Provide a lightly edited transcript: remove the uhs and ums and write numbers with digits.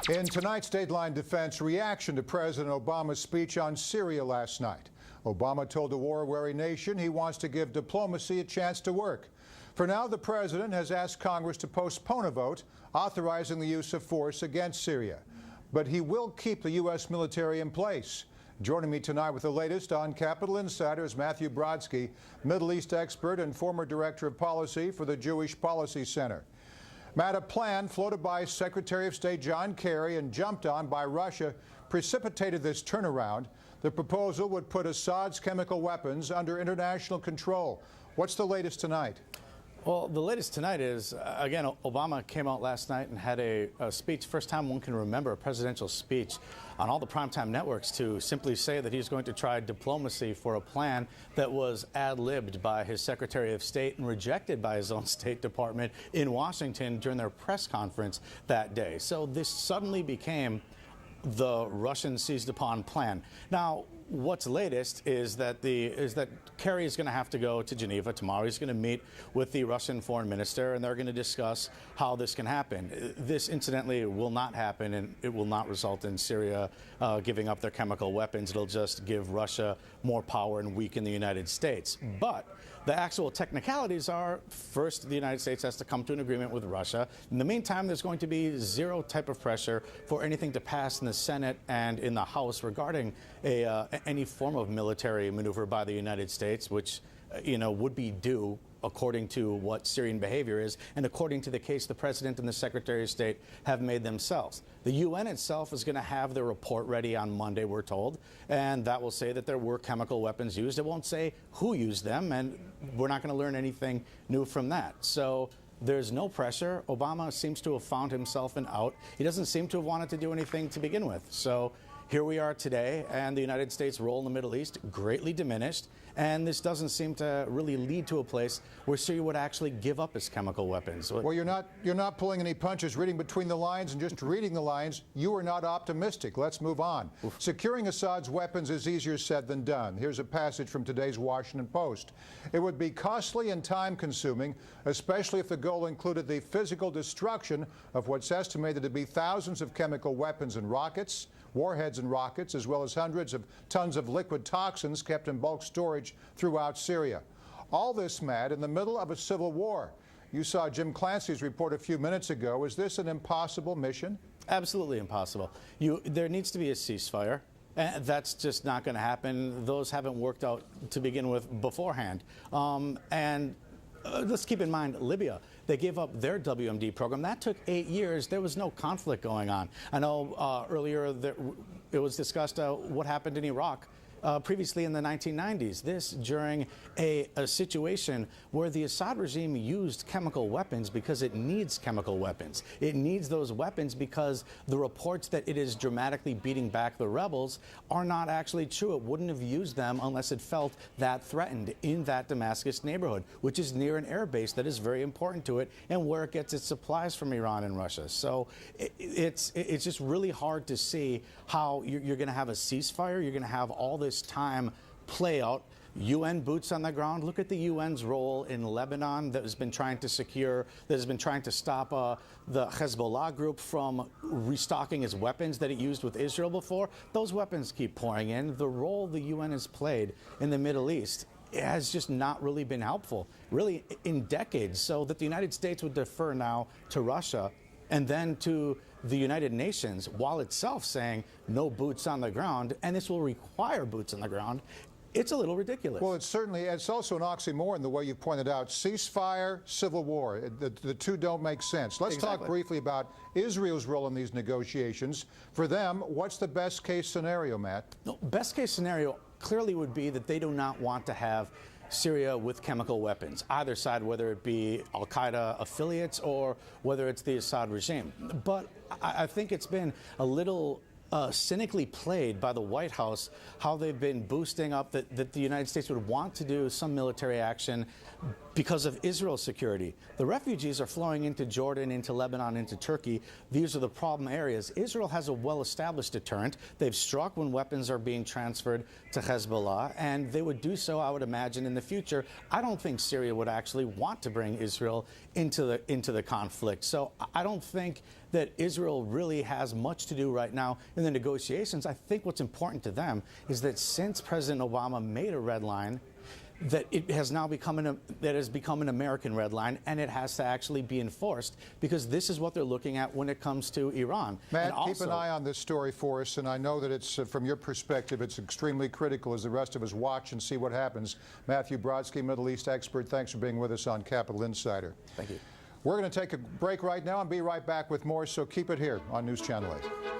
In tonight's Dateline Defense reaction to President Obama's speech on Syria last night, Obama told the war-weary nation he wants to give diplomacy a chance to work. For now, the president has asked Congress to postpone a vote authorizing the use of force against Syria. But he will keep the U.S. military in place. Joining me tonight with the latest on Capitol Insider is Matthew Brodsky, Middle East expert and former director of policy for the Jewish Policy Center. Matt, a plan floated by Secretary of State John Kerry and jumped on by Russia precipitated this turnaround. The proposal would put Assad's chemical weapons under international control. What's the latest tonight? Well, the latest tonight is, again, Obama came out last night and had a speech, first time one can remember a presidential speech on all the primetime networks, to simply say that he's going to try diplomacy for a plan that was ad-libbed by his Secretary of State and rejected by his own State Department in Washington during their press conference that day. So this suddenly became the Russian seized upon plan. Now, what's latest is that Kerry is going to have to go to Geneva tomorrow. He's going to meet with the Russian foreign minister, and they're going to discuss how this can happen. This, incidentally, will not happen, and it will not result in Syria giving up their chemical weapons. It'll just give Russia more power and weaken the United States. But the actual technicalities are, first, the United States has to come to an agreement with Russia. In the meantime, there's going to be zero type of pressure for anything to pass in the Senate and in the House regarding any form of military maneuver by the United States, which would be due according to what Syrian behavior is and according to the case the President and the Secretary of State have made themselves. The UN itself is going to have their report ready on Monday, we're told, and that will say that there were chemical weapons used. It won't say who used them, and we're not going to learn anything new from that. So there's no pressure. Obama seems to have found himself an out. He doesn't seem to have wanted to do anything to begin with. So here we are today, and the United States' role in the Middle East greatly diminished, and this doesn't seem to really lead to a place where Syria would actually give up its chemical weapons. Well, you're not pulling any punches, reading between the lines and just reading the lines. You are not optimistic. Let's move on. Oof. Securing Assad's weapons is easier said than done. Here's a passage from today's Washington Post. It would be costly and time-consuming, especially if the goal included the physical destruction of what's estimated to be thousands of chemical weapons and rockets, warheads and rockets, as well as hundreds of tons of liquid toxins kept in bulk storage throughout Syria. All this, Matt, in the middle of a civil war. You saw Jim Clancy's report a few minutes ago. Is this an impossible mission? Absolutely impossible. There needs to be a ceasefire. And that's just not going to happen. Those haven't worked out to begin with beforehand. Let's keep in mind Libya. They gave up their WMD program. That took 8 years. There was no conflict going on. I know earlier it was discussed what happened in Iraq previously in the 1990s. This during a situation where the Assad regime used chemical weapons because it needs chemical weapons. It needs those weapons because the reports that it is dramatically beating back the rebels are not actually true. It wouldn't have used them unless it felt that threatened in that Damascus neighborhood, which is near an air base that is very important to it and where it gets its supplies from Iran and Russia. So it's just really hard to see how you're going to have a ceasefire. You're going to have all this time play out. UN boots on the ground. Look at the UN's role in Lebanon that has been trying to stop the Hezbollah group from restocking its weapons that it used with Israel before. Those weapons keep pouring in. The role the UN has played in the Middle East has just not really been helpful, really, in decades. So that the United States would defer now to Russia and then to the United Nations, while itself saying no boots on the ground, and this will require boots on the ground, it's a little ridiculous. Well, it's also an oxymoron the way you pointed out. Ceasefire, civil war. The two don't make sense. Let's talk briefly about Israel's role in these negotiations. For them, what's the best case scenario, Matt? No, best case scenario clearly would be that they do not want to have Syria with chemical weapons, either side, whether it be al-Qaeda affiliates or whether it's the Assad regime. But I think it's been a little cynically played by the White House how they've been boosting up that the United States would want to do some military action because of Israel's security. The refugees are flowing into Jordan, into Lebanon, into Turkey. These are the problem areas. Israel has a well-established deterrent. They've struck when weapons are being transferred to Hezbollah, and they would do so, I would imagine, in the future. I don't think Syria would actually want to bring Israel into the conflict. So I don't think that Israel really has much to do right now in the negotiations. I think what's important to them is that since President Obama made a red line, that it has now become an American red line, and it has to actually be enforced, because this is what they're looking at when it comes to Iran. Matt, keep an eye on this story for us, and I know that it's, from your perspective, it's extremely critical as the rest of us watch and see what happens. Matthew Brodsky, Middle East expert, thanks for being with us on Capital Insider. Thank you. We're going to take a break right now and be right back with more, so keep it here on News Channel 8.